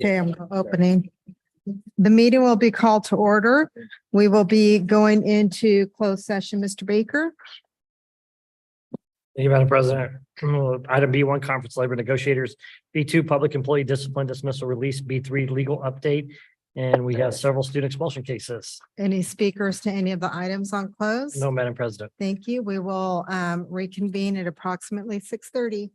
Okay, I'm opening. The meeting will be called to order. We will be going into closed session. Mr. Baker, Thank you, Madam President. Item B1, conference labor negotiators. B2, public employee discipline dismissal release. B3, legal update. And we have several student expulsion cases. any speakers to any of the items on close? No, Madam President. Thank you. We will reconvene at approximately 6:30.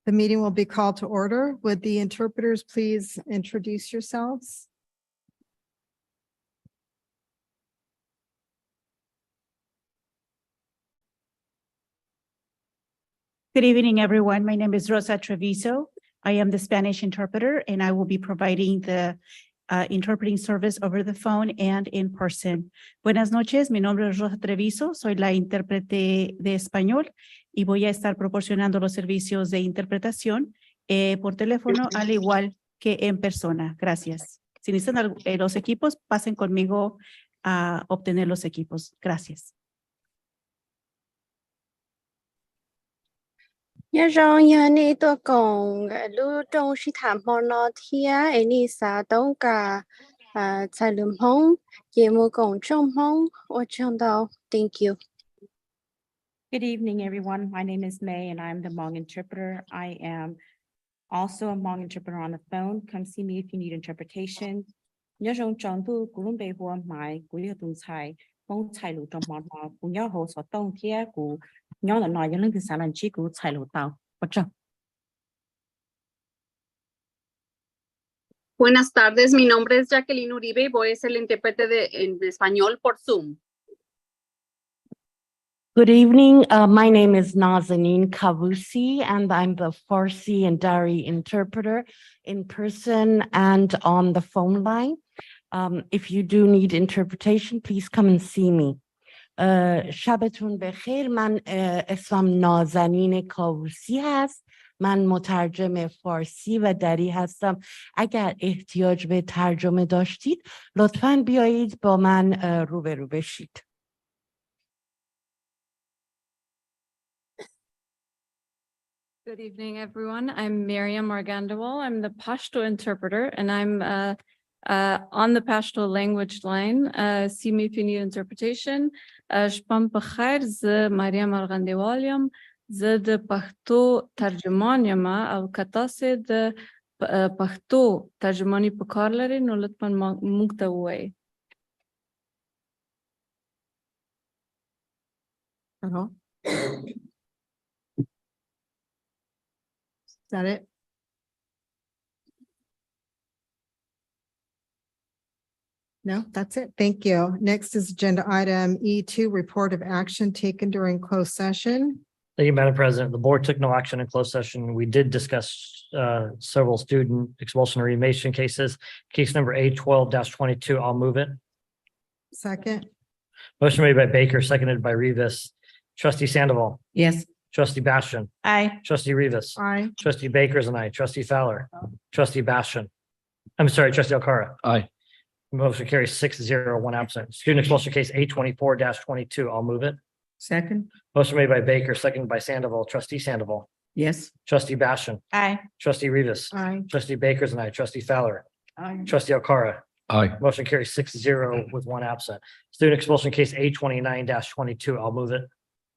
The meeting will be called to order. Would the interpreters please introduce yourselves? Good evening, everyone. My name is Rosa Treviso. I am the Spanish interpreter, and I will be providing the interpreting service over the phone and in person. Buenas noches, mi nombre es Rosa Treviso, soy la intérprete de español y voy a estar proporcionando los servicios de interpretación por teléfono, al igual que en persona. Gracias. Si necesitan los equipos, pasen conmigo a obtener los equipos. Gracias. nhớ rằng nhà này tôi còn lưu trong sĩ thảm mò nó thia ấy ni sa đông cả tài lượng hông chỉ mua còn trong hông ở trong đó. Thank you. Good evening, everyone. My name is May and I'm the Hmong interpreter. I am also a Hmong interpreter on the phone. Come see me if you need interpretation. Nhớ rằng trong tu cũng bị hoa mai của yêu tung sai phong chạy lũ trong mòn mò của nhớ hồ sở tông thia của nhớ là nói những thứ sản chi của chạy lũ tàu. Bắt đầu. Buenas tardes, mi nombre es Jacqueline Uribe y voy a ser el intérprete en español por Zoom. Good evening. My name is Nazanin Kavusi, and I'm the Farsi and Dari interpreter in person and on the phone line. If you do need interpretation, please come and see me. شبتون بخیر. من اسمم نازنین کاووسی هست. من مترجم فارسی و دری هستم. اگر احتیاج به ترجمه داشتید لطفاً بیایید با من روبرو بشید. Good evening, everyone. I'm Miriam Margandawal. I'm the Pashto interpreter, and I'm on the Pashto language line. See me if you need interpretation. Shpam Bakhair, z Mariam Margandawalyam, z de Pashto tarjumanyama, au katase de Pashto tarjumani pakarlari, no lutman mukta way. Is that it? No, that's it. Thank you. Next is agenda item E2, report of action taken during closed session. Thank you, Madam President. The board took no action in closed session. We did discuss several student expulsion and remediation cases. Case number A12-22, I'll move it. Second, Motion made by Baker, seconded by Rivas. Trustee Sandoval, Yes. trustee Bastion, Aye. trustee Rivas, aye. trustee Baker's and I, trustee Fowler, trustee Bastion. I'm sorry, trustee Alcara. Aye. Motion carries 6-0, 1 absent. Student expulsion case A24-22, I'll move it. Second. Motion made by Baker, seconded by Sandoval, trustee Sandoval, Yes. trustee Bastion, Aye. trustee Rivas, Aye. trustee Baker's and I, trustee Fowler, Aye. trustee Alcara. Aye. Motion carries 6-0 with 1 absent. Student expulsion case A29-22, I'll move it.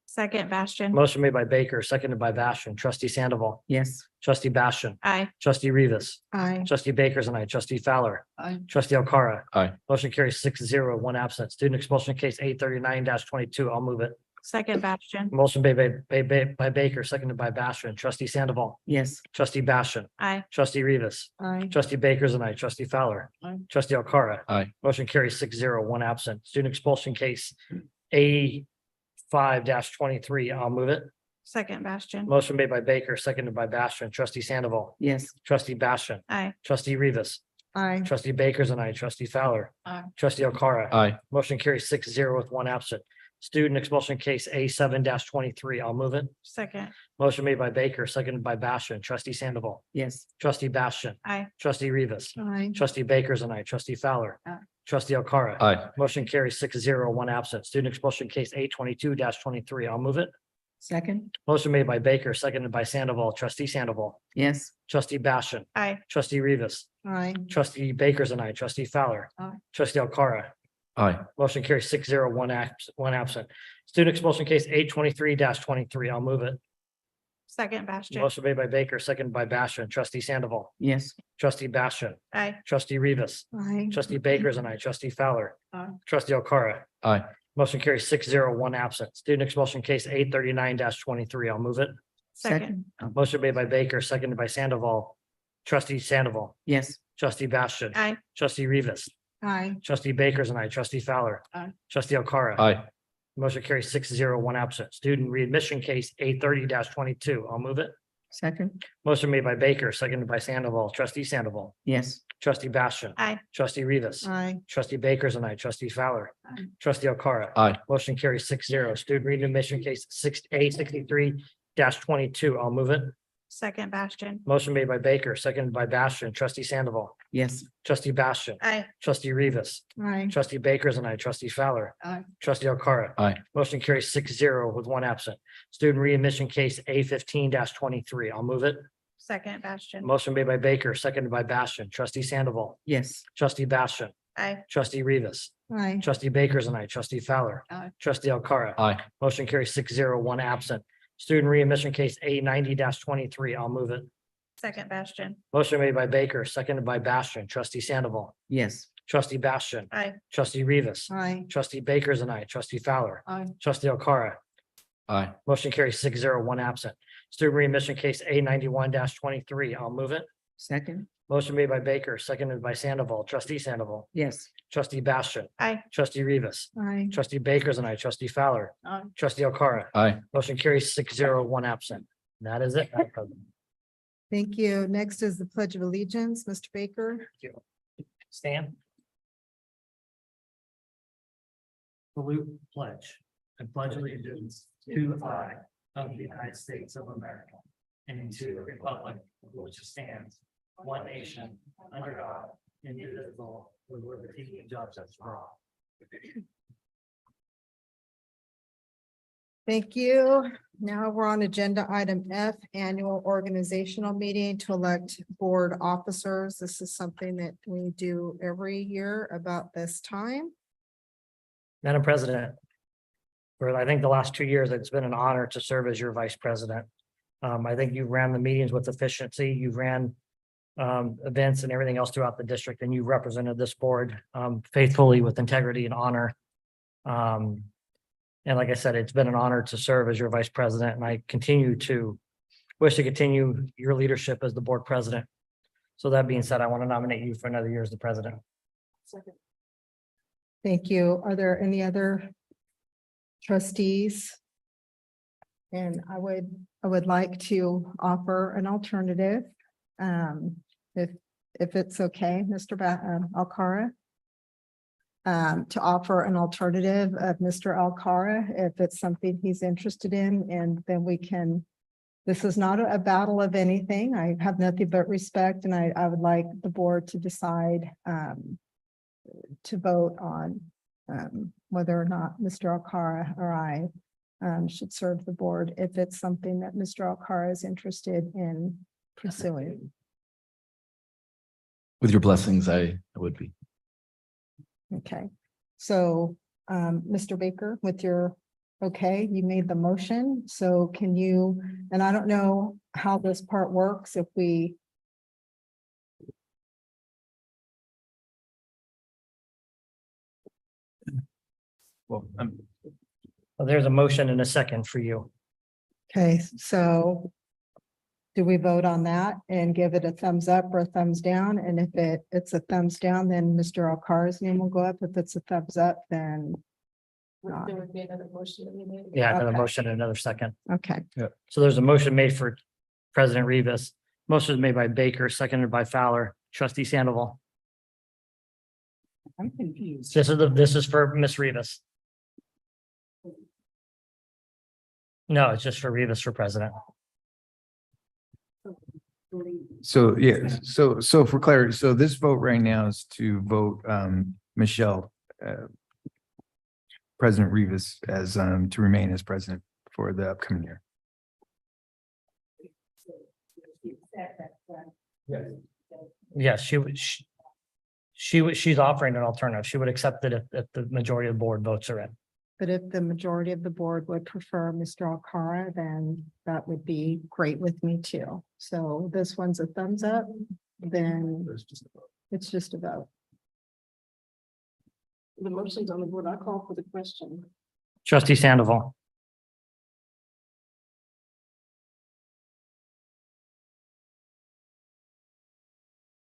Second, Bastion. Motion made by Baker, seconded by Bastion, trustee Sandoval, Yes. trustee Bastion, Aye. trustee Rivas, Aye. trustee Baker's and I, trustee Fowler, Aye. trustee Alcara. Aye. Motion carries 6-0, 1 absent. Student expulsion case A39-22, I'll move it. Second, Bastion. Motion made by Baker, seconded by Bastion, trustee Sandoval, Yes. trustee Bastion, Aye. trustee Rivas, Aye. trustee Baker's and I, trustee Fowler, Aye. trustee Alcara. Aye. Motion carries 6-0, 1 absent. Student expulsion case A5-23, I'll move it. Second, Bastion. Motion made by Baker, seconded by Bastion, trustee Sandoval, Yes. trustee Bastion, Aye. trustee Rivas, Aye. trustee Baker's and I, trustee Fowler, Aye. trustee Alcara. Aye. Motion carries 6-0 with 1 absent. Student expulsion case A7-23, I'll move it. Second. Motion made by Baker, seconded by Bastion, trustee Sandoval, Yes. trustee Bastion, Aye. trustee Rivas, Aye. trustee Baker's and I, trustee Fowler, Aye. trustee Alcara. Aye. Motion carries 6-0, 1 absent. Student expulsion case A22-23, I'll move it. Second. Motion made by Baker, seconded by Sandoval, trustee Sandoval, Yes. trustee Bastion, Aye. trustee Rivas, Aye. trustee Baker's and I, trustee Fowler, Aye. trustee Alcara. Aye. Motion carries 6-0, 1 absent. Student expulsion case A23-23, I'll move it. Second, Bastion. Motion made by Baker, seconded by Bastion, trustee Sandoval, Yes. trustee Bastion, Aye. trustee Rivas, Aye. trustee Baker's and I, trustee Fowler, Aye. trustee Alcara. Aye. Motion carries 6-0, 1 absent. Student expulsion case A39-23, I'll move it. Second. Motion made by Baker, seconded by Sandoval. Trustee Sandoval, Yes. trustee Bastion. Aye. Trustee Rivas, Aye. trustee Baker's and I, trustee Fowler. Aye. Trustee Alcara. Aye. Motion carries 6-0, one absent. Student readmission case A30-22. I'll move it. Second. Motion made by Baker, seconded by Sandoval. Trustee Sandoval, Yes. trustee Bastion. Aye. Trustee Rivas, Aye. trustee Baker's and I, trustee Fowler. Trustee Alcara. Aye. Motion carries 6-0. Student readmission case A63-22. I'll move it. Second, Bastion. Motion made by Baker, seconded by Bastion. Trustee Sandoval, Yes. trustee Bastion. Aye. Trustee Rivas, Aye. trustee Baker's and I, trustee Fowler. Aye. Trustee Alcara. Aye. Motion carries 6-0 with one absent. Student readmission case A15-23. I'll move it. Second, Bastion. Motion made by Baker, seconded by Bastion. Trustee Sandoval, Yes. trustee Bastion, Aye. trustee Rivas, Aye. trustee Baker's and I, trustee Fowler. Aye. Trustee Alcara. Aye. Motion carries 6-0, one absent. Student readmission case A90-23. I'll move it. Second, Bastion. Motion made by Baker, seconded by Bastion. Trustee Sandoval, Yes. trustee Bastion, Aye. trustee Rivas, Aye. trustee Baker's and I, trustee Fowler. Aye. Trustee Alcara. Aye. Motion carries 6-0, one absent. Student readmission case A91-23. I'll move it. Second. Motion made by Baker, seconded by Sandoval. Trustee Sandoval, Yes. trustee Bastion, Aye. trustee Rivas, Aye. trustee Baker's and I, trustee Fowler. Aye. Trustee Alcara. Aye. Motion carries 6-0, one absent. That is it. Madam President. Thank you. Next is the Pledge of Allegiance. Mr. Baker. Stan. Salute pledge. I pledge allegiance to the flag of the United States of America and to the republic for which it stands, one nation, under God, indivisible, with liberty and justice for all. Thank you. Now we're on agenda item F, annual organizational meeting to elect board officers. This is something that we do every year about this time. Madam President, for I think the last 2 years, it's been an honor to serve as your vice president. I think you ran the meetings with efficiency. You ran events and everything else throughout the district, and you represented this board faithfully with integrity and honor. And like I said, it's been an honor to serve as your vice president, and I wish to continue your leadership as the board president. So that being said, I want to nominate you for another year as the president. Thank you. Are there any other trustees? And I would like to offer an alternative. If it's okay, Mr. Alcara. To offer an alternative of Mr. Alcara, if it's something he's interested in, and then we can. This is not a battle of anything. I have nothing but respect, and I would like the board to decide to vote on whether or not Mr. Alcara or I should serve the board if it's something that Mr. Alcara is interested in pursuing. With your blessings, I would be. Okay, so Mr. Baker, with your, okay, you made the motion, so can you, and I don't know how this part works, if we. Well, Well, there's a motion and a second for you. Okay, so do we vote on that and give it a thumbs up or a thumbs down? And if it's a thumbs down, then Mr. Alcara's name will go up. If it's a thumbs up, then. Yeah, another Okay. motion and another second. Okay, So there's a motion made for President Rivas. Motion is made by Baker, seconded by Fowler. Trustee Sandoval. I'm confused. This is for Miss Rivas. No, it's just for Rivas for president. So, yeah, so for clarity, so this vote right now is to vote Michelle, President Rivas as to remain as president for the upcoming year. Yes, she's offering an alternative. She would accept it if the majority of the board votes her in. but if the majority of the board would prefer Mr. Alcara, then that would be great with me too. So this one's a thumbs up, then it's just a vote. The motion's on the board. I call for the question. Trustee Sandoval.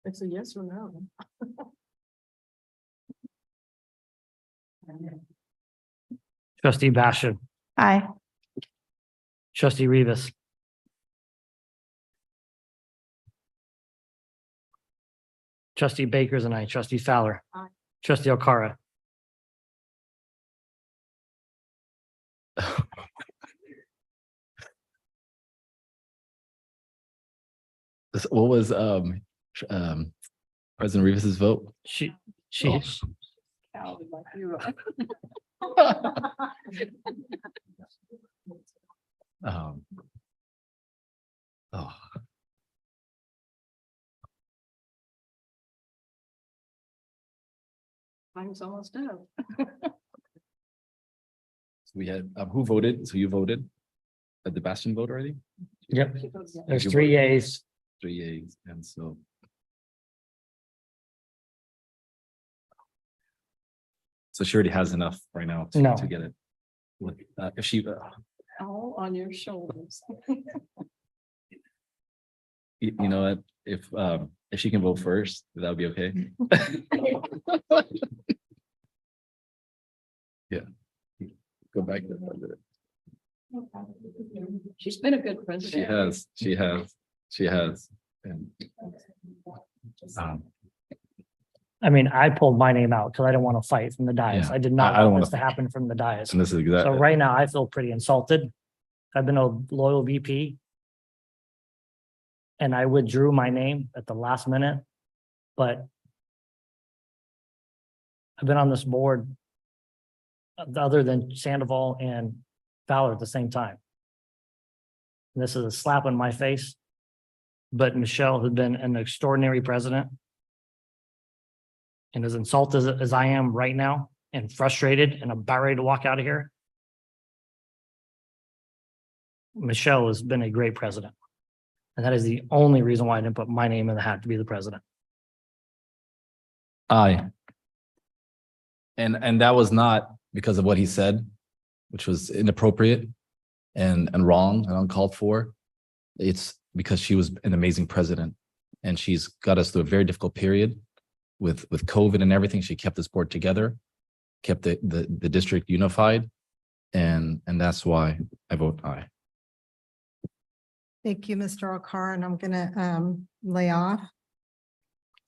It's a yes or no. Trustee Bashan, Aye. trustee Rivas, trustee Baker's and I, trustee Fowler. Aye. Trustee Okara, What was, President Rivas's vote? she, Oh. Cal would like you. Oh, Time's almost up. we had, who voted? So you voted? Did the Bastion vote already? yep, She goes, yeah. there's You 3 voted. yeas. 3 yeas, and so. So she already has enough right now No. to get it. Look, if she, All on your shoulders. you know what, if she can vote first, that would be okay. Yeah. Go back to that. She's been a good president. She has, and. I mean, I pulled my name out because I didn't want to fight from the dais. Yeah, I did I not don't want wanna this to happen from the dais. And this is So exactly. right now I feel pretty insulted. I've been a loyal VP. And I withdrew my name at the last minute, but I've been on this board other than Sandoval and Fowler at the same time. And this is a slap in my face. But Michelle has been an extraordinary president. And as insulted as I am right now and frustrated and about ready to walk out of here, Michelle has been a great president. And that is the only reason why I didn't put my name in the hat to be the president. Aye. And that was not because of what he said, which was inappropriate and wrong and uncalled for. It's because she was an amazing president and she's got us through a very difficult period with COVID and everything. She kept this board together, kept the district unified. And that's why I vote aye. Thank you, Mr. Okara, and I'm gonna lay off.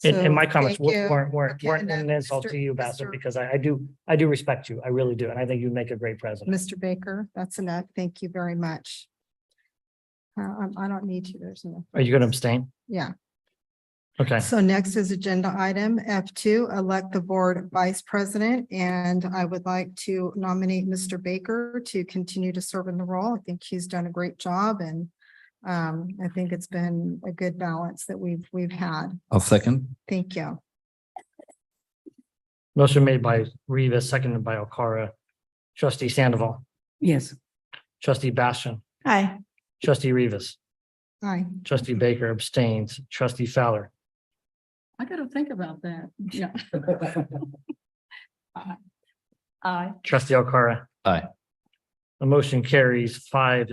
And my So, comments thank you. weren't Again, an insult Mr. to you, Bassett, Mr. because I do respect you. I really do. And I think you make a great president. Mr. Baker, that's enough. Thank you very much. I don't need to, there's enough. Are you going to abstain? Yeah. Okay. So next is agenda item F2, elect the board vice president, and I would like to nominate Mr. Baker to continue to serve in the role. I think he's done a great job, and I think it's been a good balance that we've had. I'll second. Thank you. Motion made by Rivas, seconded by Okara. Trustee Sandoval, Yes. trustee Bastion, Aye. trustee Rivas, Aye. trustee Baker abstains, trustee Fowler. I gotta think about that. Yeah. Aye. Trustee Okara. Aye. The motion carries 5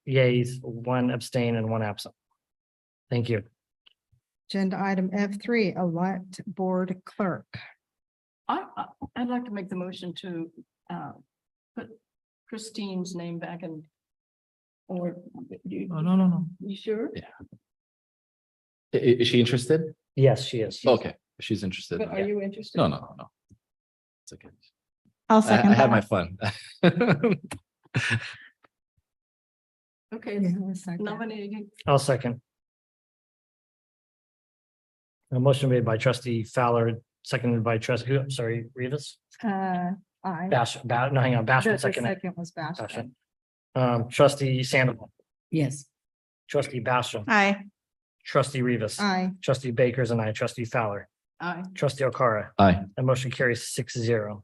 yeas, 1 abstain and 1 absent. Thank you. Agenda item F3, elect board clerk. I'd like to make the motion to put Christine's name back in. Or you, Oh, no. you sure? Yeah. Is she interested? Yes, she is. Okay, if she's interested. But are you interested? No. It's okay. I'll I second had my that. fun. Okay, Yeah, a second. nominating. I'll second. A motion made by trustee Fowler, seconded by trustee, I'm sorry, Rivas? Aye. No, hang on, The Basham, second. second was Bastian. Trustee Sandoval, Yes. trustee Basham, Aye. trustee Rivas, Aye. trustee Bakers and I, trustee Fowler, Aye. trustee Okara. Aye. The motion carries 6-0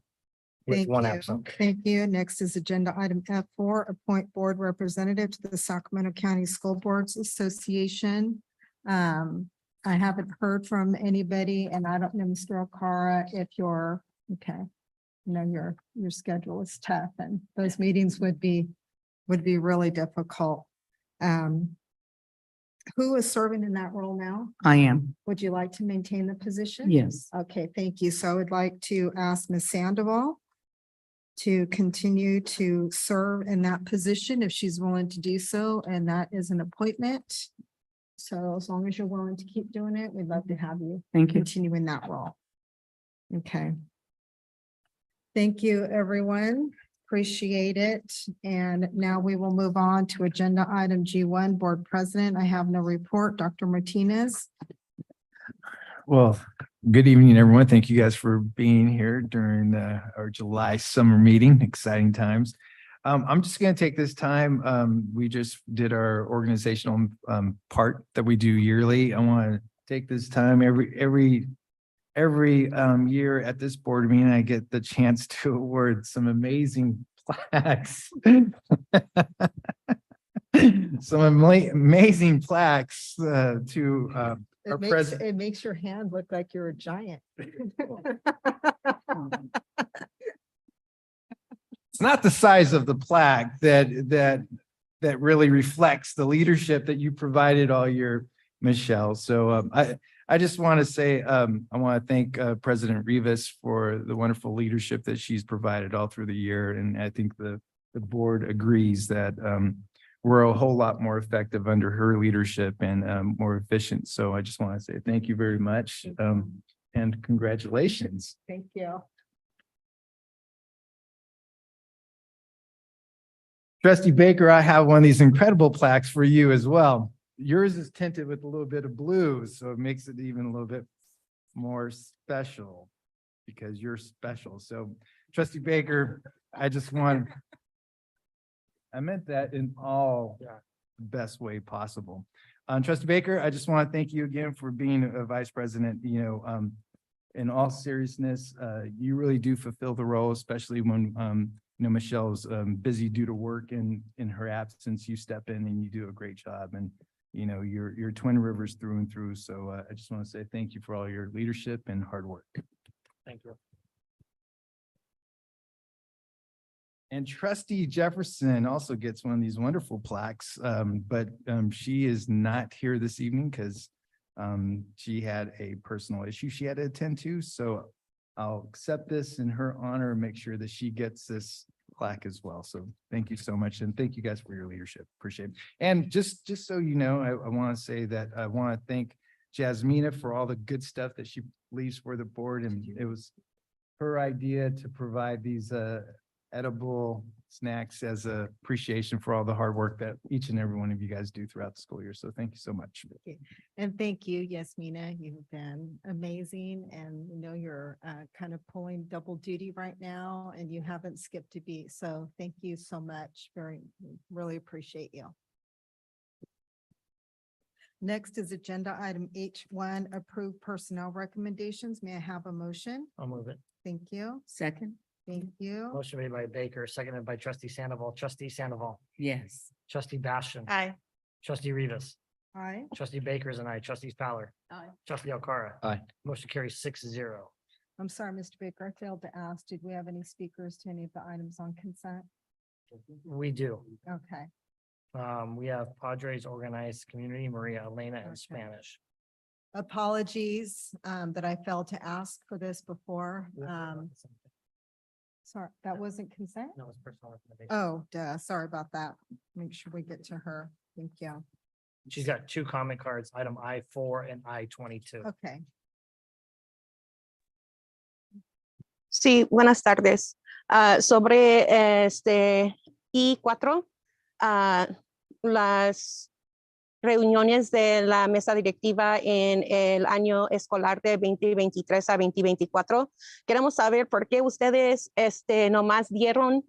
with Thank 1 you. absent. Thank you. Next is agenda item F4, appoint board representative to the Sacramento County School Boards Association. I haven't heard from anybody, and I don't know, Mr. Okara, if you're, okay. You know, your schedule is tough, and those meetings would be really difficult. who is serving in that role now? I am. Would you like to maintain the position? Yes. Okay, thank you. So I would like to ask Ms. Sandoval to continue to serve in that position if she's willing to do so, and that is an appointment. So as long as you're willing to keep doing it, we'd love to have you Thank you. continue in that role. Okay. Thank you, everyone. Appreciate it. And now we will move on to agenda item G1, Board President. I have no report. Dr. Martinez. Well, good evening, everyone. Thank you guys for being here during our July summer meeting. Exciting times. I'm just going to take this time. We just did our organizational part that we do yearly. I want to take this time every year at this board meeting. I get the chance to award some amazing plaques. Some amazing plaques to our president. It makes your hand look like you're a giant. It's not the size of the plaque that really reflects the leadership that you provided all year, Michelle. So I just want to say I want to thank President Rivas for the wonderful leadership that she's provided all through the year, and I think the board agrees that we're a whole lot more effective under her leadership and more efficient. So I just want to say thank you very much and congratulations. Thank you. Trustee Baker, I have one of these incredible plaques for you as well. Yours is tinted with a little bit of blue, so it makes it even a little bit more special because you're special. So Trustee Baker, I meant that in all best way possible. Trustee Baker, I just want to thank you again for being a vice president. In all seriousness, you really do fulfill the role, especially when Michelle's busy due to work, and in her absence, you step in and you do a great job. And you're Twin Rivers through and through. So I just want to say thank you for all your leadership and hard work. Thank you. And Trustee Jefferson also gets one of these wonderful plaques, but she is not here this evening because she had a personal issue she had to attend to. So I'll accept this in her honor and make sure that she gets this plaque as well. So thank you so much. And thank you guys for your leadership. Appreciate it. And just so you know, I want to say that I want to thank Jasmina for all the good stuff that she leaves for the board. And it was her idea to provide these edible snacks as a appreciation for all the hard work that each and every one of you guys do throughout the school year. So thank you so much. And thank you, Yasmina. You've been amazing, and you're kind of pulling double duty right now, and you haven't skipped a beat. So thank you so much. Really appreciate you. Next is agenda item H1, approved personnel recommendations. May I have a motion? I'll move it. Thank you. Second? Thank you. Motion made by Baker, seconded by Trustee Sandoval. Trustee Sandoval, Yes. Trustee Bastion. Aye. Trustee Rivas, Aye. Trustee Baker's and I, Trustee Fowler. Aye. Trustee Alcara. Aye. Motion carries 6-0. I'm sorry, Mr. Baker, I failed to ask, did we have any speakers to any of the items on consent? We do. Okay. We have Padres Organized Community, Maria Elena, and Okay. Spanish. Apologies that I failed to ask for this before. Sorry, that wasn't consent? No, it's personal recommendation. Oh, duh, sorry about that. Make sure we get to her. Thank you. She's got two comment cards, item I-4 and I-22. Okay. Sí, buenas tardes. Sobre I4, las reuniones de la mesa directiva en el año escolar de 2023 a 2024. Queremos saber por qué ustedes nomás dieron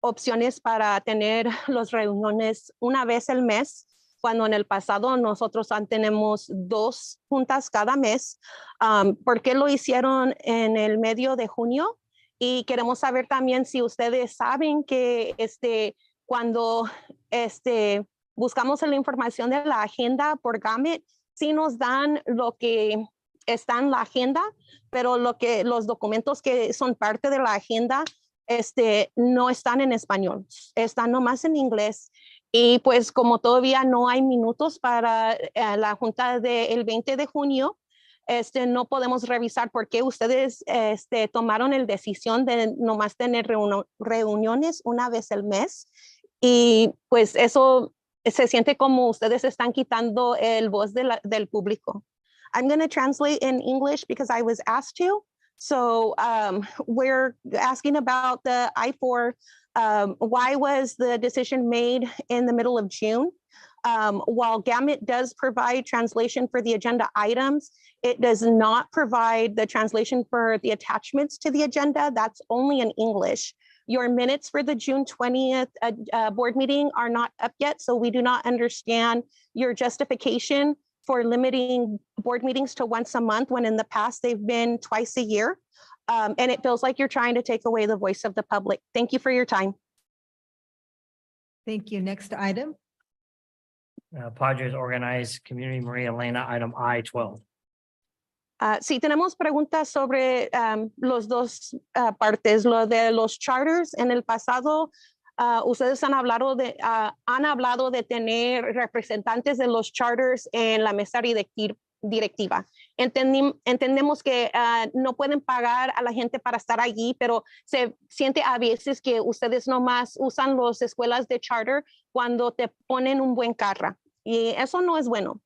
opciones para tener las reuniones una vez al mes, cuando en el pasado nosotros tenemos 2 juntas cada mes. ¿Por qué lo hicieron en el medio de junio? Y queremos saber también si ustedes saben que cuando buscamos la información de la agenda por Gamet, sí nos dan lo que está en la agenda, pero los documentos que son parte de la agenda no están en español, están nomás en inglés. Y pues como todavía no hay minutos para la junta del 20 de junio, no podemos revisar por qué ustedes tomaron la decisión de nomás tener reuniones una vez al mes. Y pues eso se siente como ustedes están quitando el voz del público. I'm going to translate in English because I was asked to. So we're asking about the I-4. Why was the decision made in the middle of June? While Gamut does provide translation for the agenda items, it does not provide the translation for the attachments to the agenda. That's only in English. Your minutes for the June 20th board meeting are not up yet, so we do not understand your justification for limiting board meetings to once a month when in the past they've been twice a year. And it feels like you're trying to take away the voice of the public. Thank you for your time. Thank you. Next item. Padres Organized Community Maria Elena, item I-12. Sí, tenemos preguntas sobre los dos partes, lo de los charters. En el pasado, ustedes han hablado de tener representantes de los charters en la mesa directiva. Entendemos que no pueden pagar a la gente para estar allí, pero se siente a veces que ustedes nomás usan las escuelas de charter cuando te ponen un buen carro. Y eso no es bueno.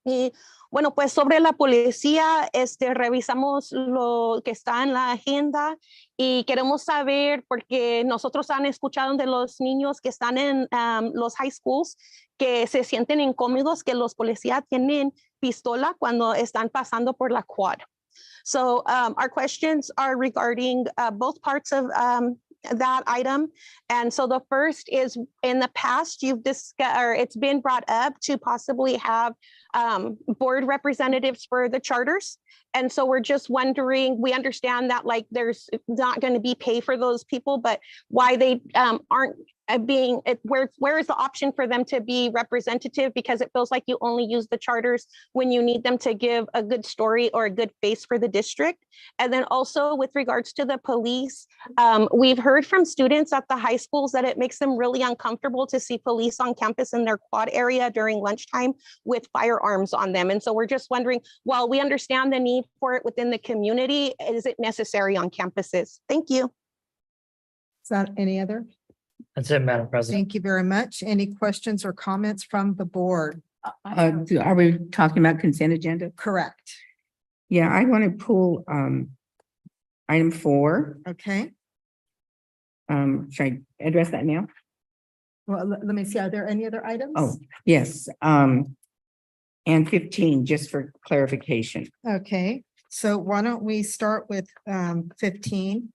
Y bueno, pues sobre la policía, revisamos lo que está en la agenda y queremos saber, porque nosotros han escuchado de los niños que están en los high schools que se sienten incómodos que los policías tienen pistola cuando están pasando por la quad. So our questions are regarding both parts of that item. And so the first is, in the past, you've discussed, or it's been brought up to possibly have board representatives for the charters. And so we're just wondering, we understand that like there's not going to be pay for those people, but why they aren't being, where is the option for them to be representative? Because it feels like you only use the charters when you need them to give a good story or a good face for the district. And then also with regards to the police, we've heard from students at the high schools that it makes them really uncomfortable to see police on campus in their quad area during lunchtime with firearms on them. And so we're just wondering, while we understand the need for it within the community, is it necessary on campuses? Thank you. Is that any other? That's it, Madam President. Thank you very much. Any questions or comments from the board? Are we talking about consent agenda? Correct. Yeah, I want to pull item 4. Okay. Should I address that now? Well, let me see. Are there any other items? Oh, yes. And 15, just for clarification. Okay. So why don't we start with 15?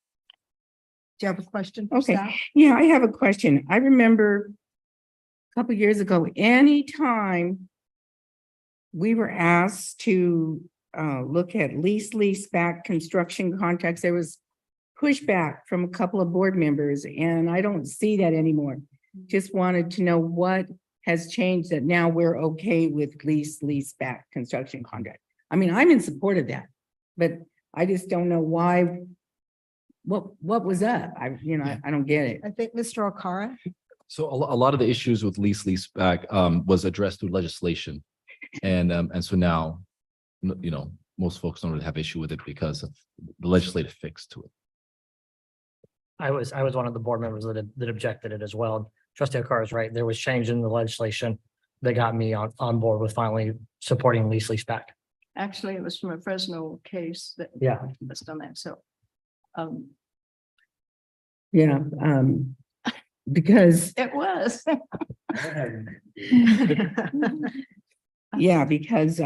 Do you have a question for Okay. staff? Yeah, I have a question. I remember a couple years ago, anytime we were asked to look at lease back construction contracts, there was pushback from a couple of board members, and I don't see that anymore. Just wanted to know what has changed that now we're okay with lease back construction contract. I mean, I'm in support of that, but I just don't know why. What was up? I don't get it. I think Mr. Okara. So a lot of the issues with lease back was addressed through legislation. And so now, most folks don't really have issue with it because of the legislative fix to it. I was one of the board members that objected it as well. Trustee Okara is right. There was change in the legislation that got me on board with finally supporting lease back. Actually, it was from a Fresno case that that's done that. So Because it was. yeah, because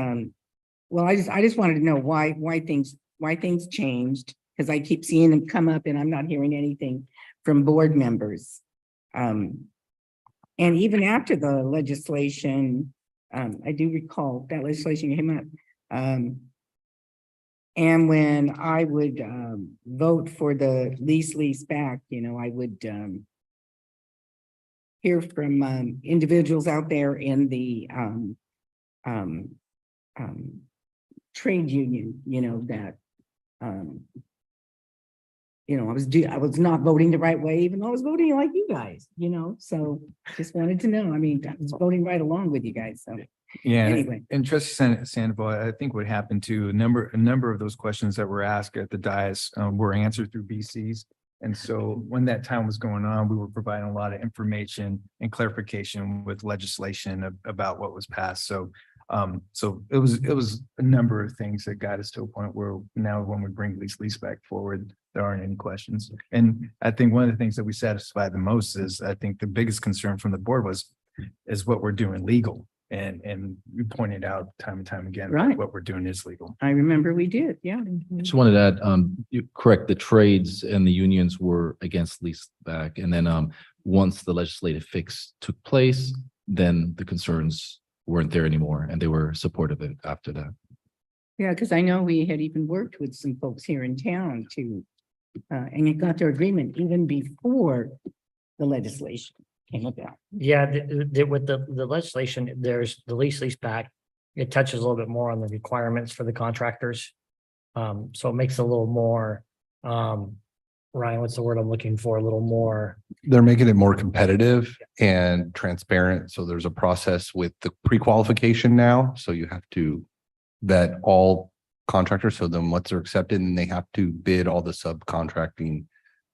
well, I just wanted to know why things changed, because I keep seeing them come up and I'm not hearing anything from board members. And even after the legislation, I do recall that legislation came up. And when I would vote for the lease back, I would hear from individuals out there in the trade union, that I was not voting the right way, even though I was voting like you guys, so just wanted to know. I mean, I was voting right along with you guys, so. Yeah, Anyway. and Trustee Sandoval, I think what happened too, a number of those questions that were asked at the dais were answered through BCs. And so when that time was going on, we were providing a lot of information and clarification with legislation about what was passed. So it was a number of things that got us to a point where now when we bring lease back forward, there aren't any questions. And I think one of the things that we satisfied the most is, I think the biggest concern from the board is what we're doing legal. And we pointed out time and time again, Right. what we're doing is legal. I remember we did, yeah. Just wanted to add, you're correct, the trades and the unions were against lease back. And then once the legislative fix took place, then the concerns weren't there anymore and they were supportive of it after that. Yeah, because I know we had even worked with some folks here in town to, and it got their agreement even before the legislation came about. Yeah, with the legislation, there's the lease back. It touches a little bit more on the requirements for the contractors. So it makes it a little more, Ryan, what's the word I'm looking for? A little more. They're making it more competitive and transparent. So there's a process with the pre-qualification now. So you have to vet all contractors. So then once they're accepted, and they have to bid all the subcontracting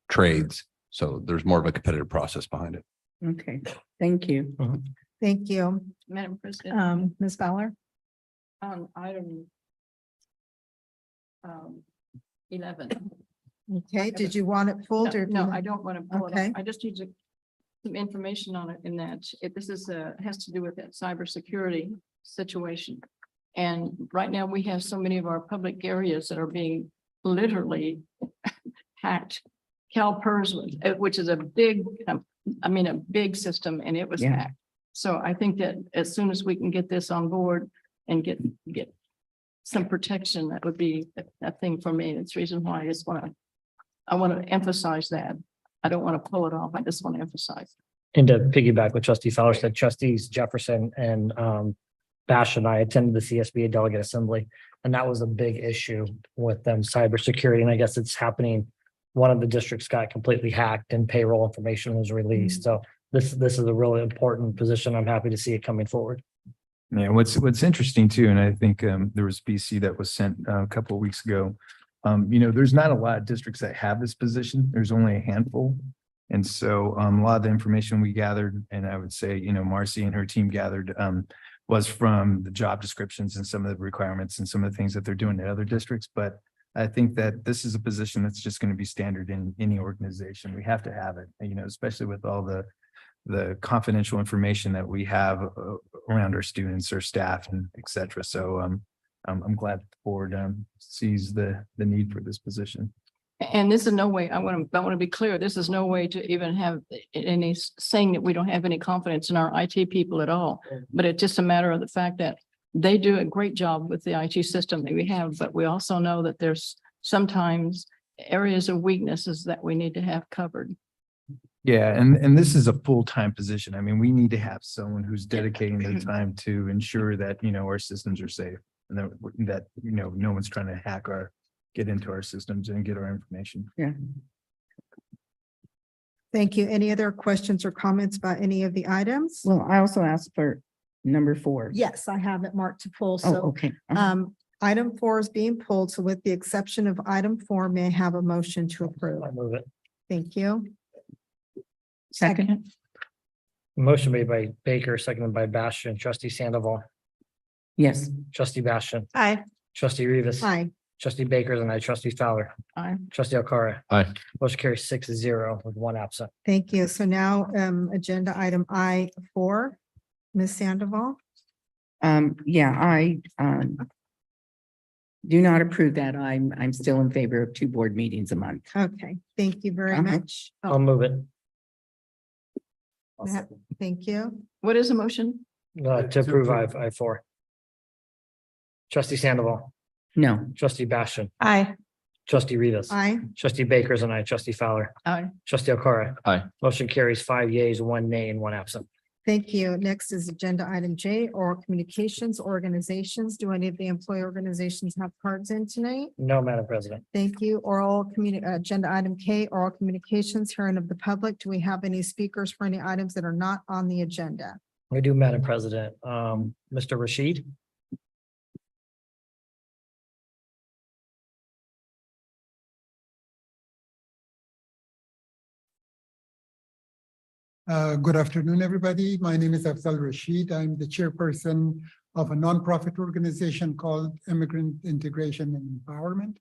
trades. So there's more of a competitive process behind it. Okay, thank you. Thank you. Madam President, Ms. Fowler? on item 11. Okay, did you want it pulled or? No, I don't want to pull it Okay. up. I just need some information on it in that this is has to do with that cybersecurity situation. And right now we have so many of our public areas that are being literally hacked. CalPERS, which is a big, a big system, and it was Yeah. hacked. So I think that as soon as we can get this on board and get some protection, that would be a thing for me. It's the reason why I want to emphasize that. I don't want to pull it off. I just want to emphasize. And to piggyback what Trustee Fowler said, Trustees Jefferson and Bash and I attended the CSBA Delegate Assembly, and that was a big issue with them cybersecurity. And I guess it's happening. One of the districts got completely hacked and payroll information was released. So this is a really important position. I'm happy to see it coming forward. Yeah, what's interesting too, and I think there was BC that was sent a couple of weeks ago. There's not a lot of districts that have this position. There's only a handful. And so a lot of the information we gathered, and I would say, Marcy and her team gathered was from the job descriptions and some of the requirements and some of the things that they're doing at other districts. But I think that this is a position that's just going to be standard in any organization. We have to have it, especially with all the confidential information that we have around our students, our staff, and et cetera. So I'm glad the board sees the need for this position. And this is no way, I want to be clear, this is no way to even have any saying that we don't have any confidence in our IT people at all. But it's just a matter of the fact that they do a great job with the IT system that we have, but we also know that there's sometimes areas of weaknesses that we need to have covered. Yeah, and this is a full-time position. I mean, we need to have someone who's dedicating their time to ensure that, our systems are safe and that, no one's trying to get into our systems and get our information. Yeah. Thank you. Any other questions or comments about any of the items? Well, I also asked for number 4. Yes, I have it marked to pull. Oh, So okay. item 4 is being pulled. So with the exception of item 4, may I have a motion to approve? I move it. Thank you. Second. Motion made by Baker, seconded by Bastian. Trustee Sandoval, Yes. Trustee Bastian, Aye. Trustee Rivas. Aye. Trustee Baker and I, Trustee Fowler. Aye. Trustee Alcara. Aye. Motion carries 6-0 with 1 absent. Thank you. So now agenda item I4, Ms. Sandoval. Yeah, I do not approve that. I'm still in favor of 2 board meetings a month. Okay, thank you very Uh-huh. much. I'll move it. Thank you. What is the motion? To approve I4. Trustee Sandoval, No. Trustee Bastian, Aye. Trustee Rivas. Aye. Trustee Baker and I, Trustee Fowler. Aye. Trustee Alcara. Aye. Motion carries 5 yeas, 1 nay, and 1 absent. Thank you. Next is agenda item J, oral communications organizations. Do any of the employee organizations have cards in tonight? No, Madam President. Thank you. Agenda item K, oral communications, hearing of the public. Do we have any speakers for any items that are not on the agenda? We do, Madam President. Mr. Rashid? Good afternoon, everybody. My name is Afzal Rashid. I'm the chairperson of a nonprofit organization called Immigrant Integration and Empowerment.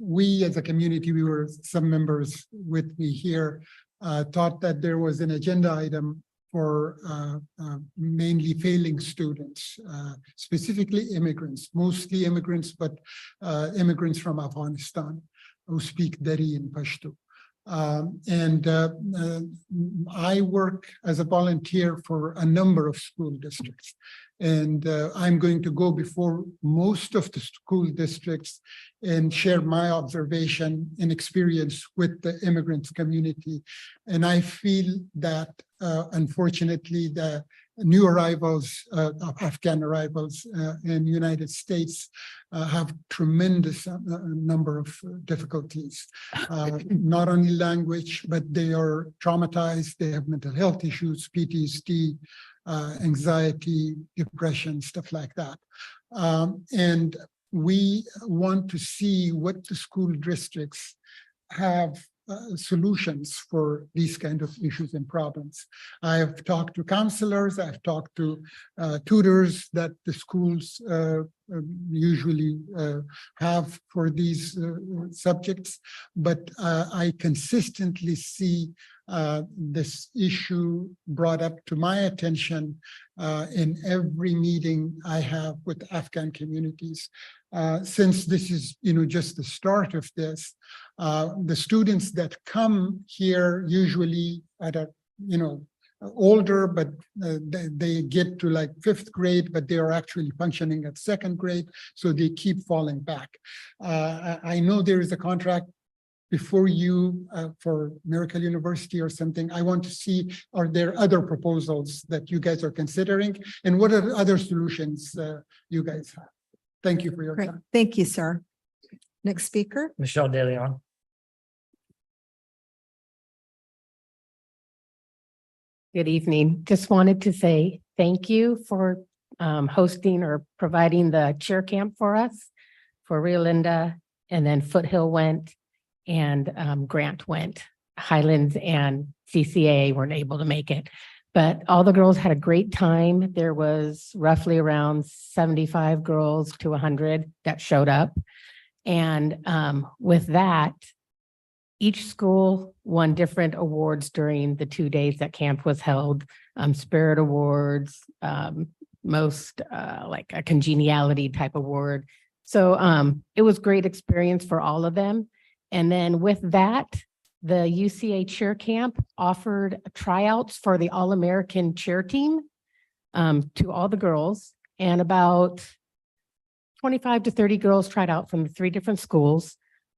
We as a community, we were some members with me here, thought that there was an agenda item for mainly failing students, specifically immigrants, mostly immigrants, but immigrants from Afghanistan who speak Dari and Pashto. I work as a volunteer for a number of school districts. And I'm going to go before most of the school districts and share my observation and experience with the immigrants community. And I feel that unfortunately, the new arrivals of Afghan arrivals in the United States have tremendous number of difficulties, not only language, but they are traumatized, they have mental health issues, PTSD, anxiety, depression, stuff like that. And we want to see what the school districts have solutions for these kind of issues and problems. I have talked to counselors, I've talked to tutors that the schools usually have for these subjects, but I consistently see this issue brought up to my attention in every meeting I have with Afghan communities. Since this is, just the start of this, the students that come here usually at a, older, but they get to like 5th grade, but they are actually functioning at 2nd grade, so they keep falling back. I know there is a contract before you for Miracle University or something. I want to see, are there other proposals that you guys are considering, and what are other solutions you guys have? Thank you for your Great. time. Thank you, sir. Next speaker. Michelle De Leon. Good evening. Just wanted to say thank you for hosting or providing the cheer camp for us, for Rio Linda, and then Foothill went, and Grant went. Highlands and CCA weren't able to make it, but all the girls had a great time. There was roughly around 75 girls to 100 that showed up. And with that, each school won different awards during the 2 days that camp was held. Spirit awards, most like a congeniality type award. So it was great experience for all of them. And then with that, the UCA cheer camp offered tryouts for the All-American cheer team to all the girls, and about 25 to 30 girls tried out from the 3 different schools.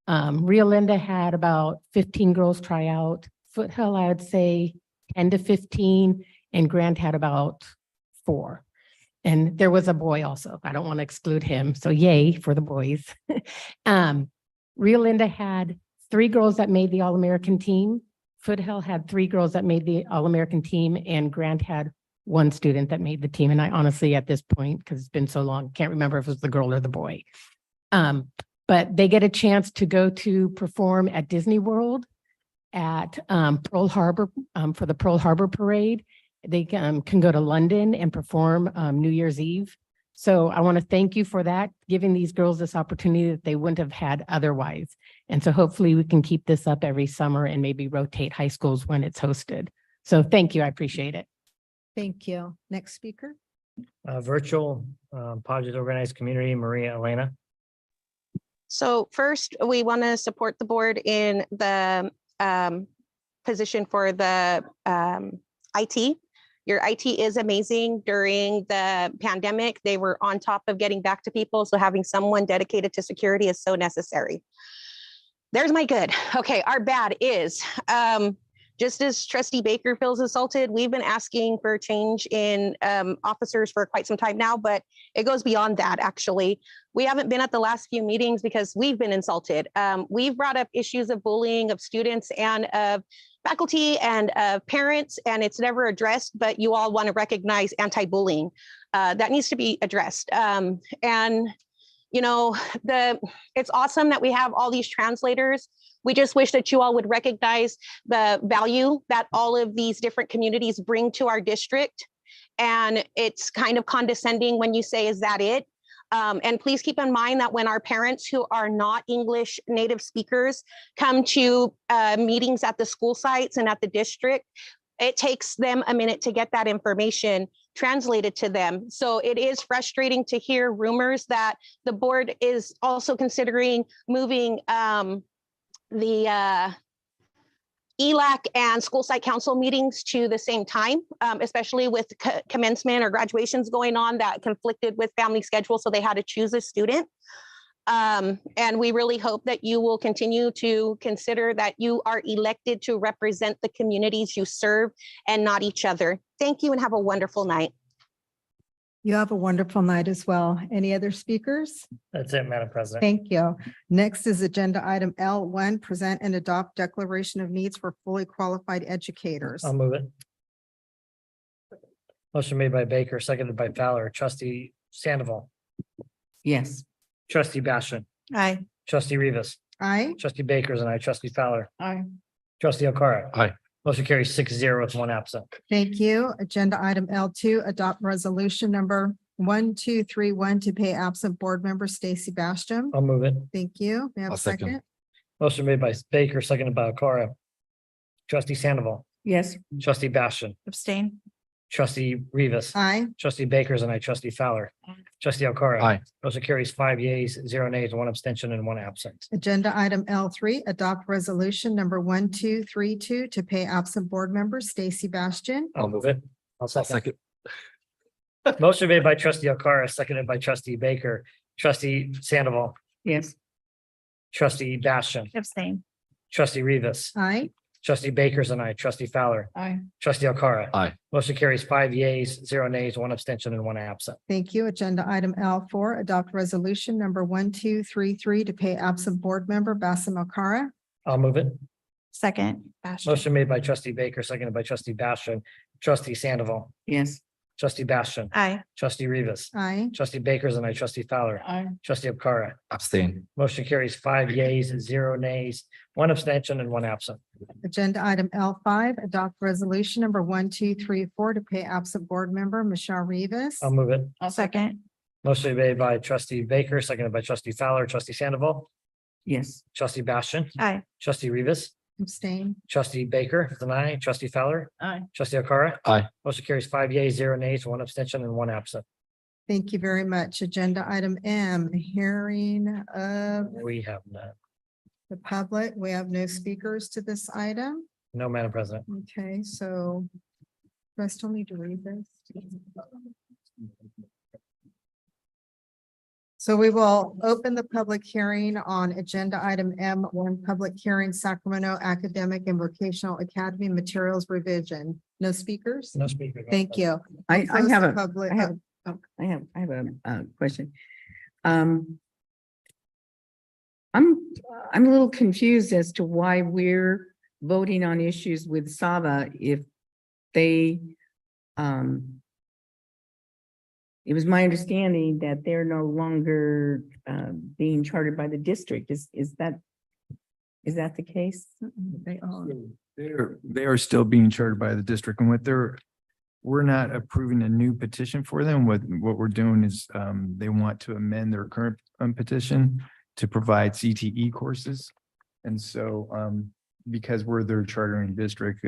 Rio Linda had about 15 girls try out. Foothill, I would say 10 to 15, and Grant had about 4. And there was a boy also. I don't want to exclude him. So yay for the boys. Rio Linda had 3 girls that made the All-American team. Foothill had 3 girls that made the All-American team, and Grant had 1 student that made the team. And I honestly, at this point, because it's been so long, can't remember if it was the girl or the boy. But they get a chance to go to perform at Disney World, at Pearl Harbor for the Pearl Harbor Parade. They can go to London and perform New Year's Eve. So I want to thank you for that, giving these girls this opportunity that they wouldn't have had otherwise. And so hopefully we can keep this up every summer and maybe rotate high schools when it's hosted. So thank you. I appreciate it. Thank you. Next speaker. Virtual Project Organized Community, Maria Elena. So first, we want to support the board in the position for the IT. Your IT is amazing. During the pandemic, they were on top of getting back to people. So having someone dedicated to security is so necessary. There's my good. Okay, our bad is Just as Trustee Baker feels insulted, we've been asking for a change in officers for quite some time now, but it goes beyond that, actually. We haven't been at the last few meetings because we've been insulted. We've brought up issues of bullying of students and of faculty and of parents, and it's never addressed, but you all want to recognize anti-bullying. That needs to be addressed. And you know, it's awesome that we have all these translators. We just wish that you all would recognize the value that all of these different communities bring to our district. And it's kind of condescending when you say, is that it? And please keep in mind that when our parents who are not English native speakers come to meetings at the school sites and at the district, it takes them a minute to get that information translated to them. So it is frustrating to hear rumors that the board is also considering moving the ELAC and school site council meetings to the same time, especially with commencement or graduations going on that conflicted with family schedule. So they had to choose a student. And we really hope that you will continue to consider that you are elected to represent the communities you serve and not each other. Thank you and have a wonderful night. You have a wonderful night as well. Any other speakers? That's it, Madam President. Thank you. Next is agenda item L1, present and adopt declaration of needs for fully qualified educators. I'll move it. Motion made by Baker, seconded by Fowler. Trustee Sandoval, Yes. trustee Bastion, Aye. trustee Rivas, Aye. trustee Bakers, and I, trustee Fowler, Aye. trustee Alcara. Aye. Motion carries 6-0 with one absent. Thank you. Agenda item L2, adopt resolution number 1231 to pay absent board member Stacy Bastion. I'll move it. Thank you. May I have I'll a second. second? Motion made by Baker, seconded by Alcara. Trustee Sandoval, Yes. trustee Bastion, Abstain. trustee Rivas, Aye. trustee Bakers, and I, trustee Fowler, trustee Alcara. Aye. Motion carries 5 yeas, 0 nays, 1 abstention, and 1 absent. Agenda item L3, adopt resolution number 1232 to pay absent board member Stacy Bastion. I'll move it. I'll I'll second. second. Motion made by trustee Alcara, seconded by trustee Baker, trustee Sandoval, Yes. trustee Bastion, Abstain. trustee Rivas, Aye. trustee Bakers, and I, trustee Fowler, Aye. trustee Alcara. Aye. Motion carries 5 yeas, 0 nays, 1 abstention, and 1 absent. Thank you. Agenda item L4, adopt resolution number 1233 to pay absent board member Bassam Alcara. I'll move it. Second. Bastion. Motion made by trustee Baker, seconded by trustee Bastion, trustee Sandoval, Yes. trustee Bastion, Aye. trustee Rivas, Aye. trustee Bakers, and I, trustee Fowler, Aye. trustee Alcara. Abstain. Motion carries 5 yeas, 0 nays, 1 abstention, and 1 absent. Agenda item L5, adopt resolution number 1234 to pay absent board member Michelle Rivas. I'll move it. I'll second. Motion made by trustee Baker, seconded by trustee Fowler, trustee Sandoval, Yes. trustee Bastion, Aye. trustee Rivas, Abstain. trustee Baker, deny, trustee Fowler, Aye. trustee Alcara. Aye. Motion carries 5 yeas, 0 nays, 1 abstention, and 1 absent. Thank you very much. Agenda item M, hearing of We have none. the public. We have no speakers to this item. No, Madam President. Okay, so do I still need to read this? So we will open the public hearing on agenda item M1, public hearing Sacramento Academic and Vocational Academy Materials Revision. No speakers? No speaker. Thank you. I Close have the a, public- I have, I have a question. I'm a little confused as to why we're voting on issues with Saba if they, it was my understanding that they're no longer being chartered by the district. Is that the case? They are. They are still being chartered by the district, and we're not approving a new petition for them. What we're doing is they want to amend their current petition to provide CTE courses. And so because we're their chartering district,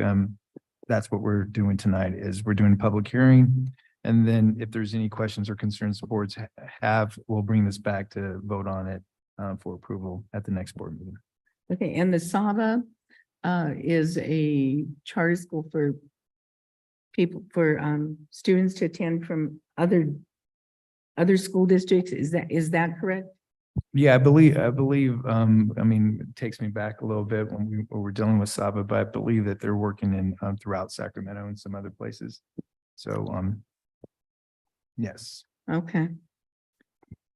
that's what we're doing tonight is we're doing a public hearing. And then if there's any questions or concerns the boards have, we'll bring this back to vote on it for approval at the next board meeting. Okay, and the Saba is a charter school for people, for students to attend from other school districts. Is that correct? Yeah, I believe, I mean, it takes me back a little bit when we were dealing with Saba, but I believe that they're working in, throughout Sacramento and some other places. So, yes. Okay.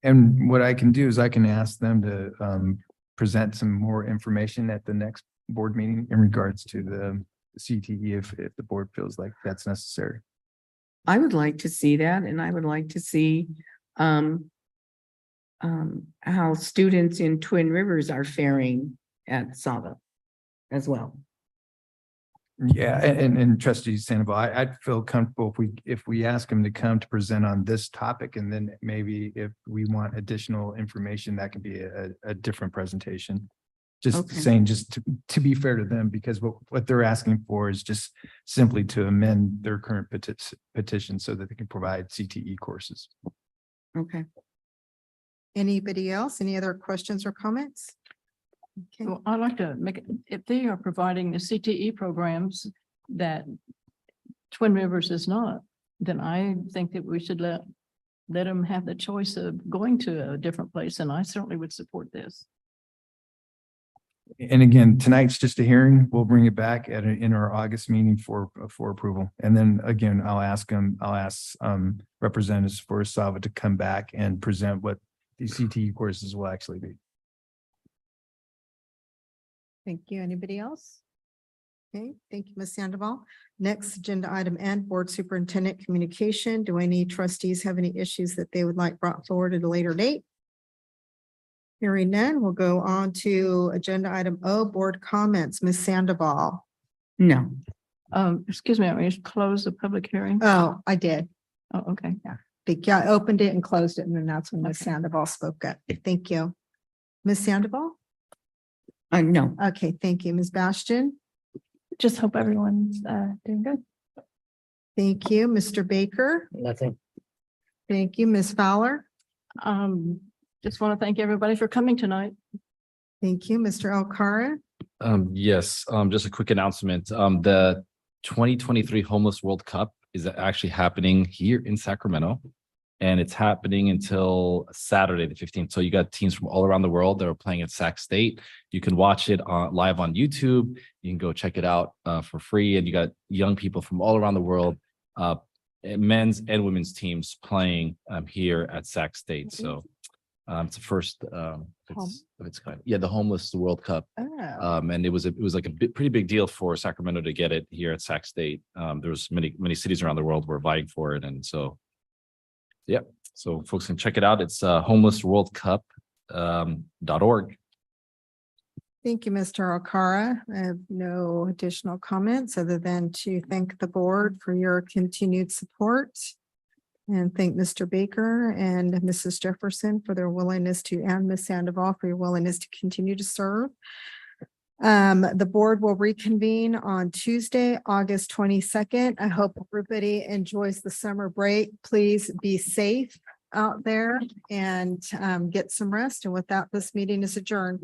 And what I can do is I can ask them to, present some more information at the next board meeting in regards to the CTE if the board feels like that's necessary. I would like to see that, and I would like to see how students in Twin Rivers are faring at Saba as well. Yeah, and trustee Sandoval, I'd feel comfortable if we ask him to come to present on this topic, and then maybe if we want additional information, that could be a different presentation. Just Okay. saying, just to be fair to them, because what they're asking for is just simply to amend their current petition so that they can provide CTE courses. Okay. Anybody else? Any other questions or comments? Okay. Well, I'd like to make, if they are providing the CTE programs that Twin Rivers is not, then I think that we should let them have the choice of going to a different place, and I certainly would support this. And again, tonight's just a hearing. We'll bring it back in our August meeting for approval. And then again, I'll ask representatives for Saba to come back and present what the CTE courses will actually be. Thank you. Anybody else? Okay, thank you, Ms. Sandoval. Next agenda item and board superintendent communication. Do any trustees have any issues that they would like brought forward at a later date? Hearing none, we'll go on to agenda item O, board comments. Ms. Sandoval. No. Excuse me, I just close the public hearing. Oh, I did. Oh, okay. Yeah, I opened it and closed it, and then that's when Ms. Sandoval spoke up. Thank you. Ms. Sandoval? No. Okay, thank you. Ms. Bastian? Just hope everyone's doing good. Thank you. Mr. Baker? Nothing. Thank you. Ms. Fowler? Just want to thank everybody for coming tonight. Thank you. Mr. Alcara? Yes, just a quick announcement. The 2023 Homeless World Cup is actually happening here in Sacramento. And it's happening until Saturday, the 15th. So you got teams from all around the world that are playing at Sac State. You can watch it live on YouTube. You can go check it out for free. And you got young people from all around the world, men's and women's teams playing here at Sac State. So it's the first of its kind. Yeah, the Homeless World Cup. And it was like a pretty big deal for Sacramento to get it here at Sac State. There was many cities around the world were vying for it, and so. Yep. So folks can check it out. It's homelessworldcup.org. Thank you, Mr. Alcara. I have no additional comments other than to thank the board for your continued support and thank Mr. Baker and Mrs. Jefferson for their willingness to, and Ms. Sandoval for your willingness to continue to serve. The board will reconvene on Tuesday, August 22nd. I hope everybody enjoys the summer break. Please be safe out there and get some rest. And with that, this meeting is adjourned.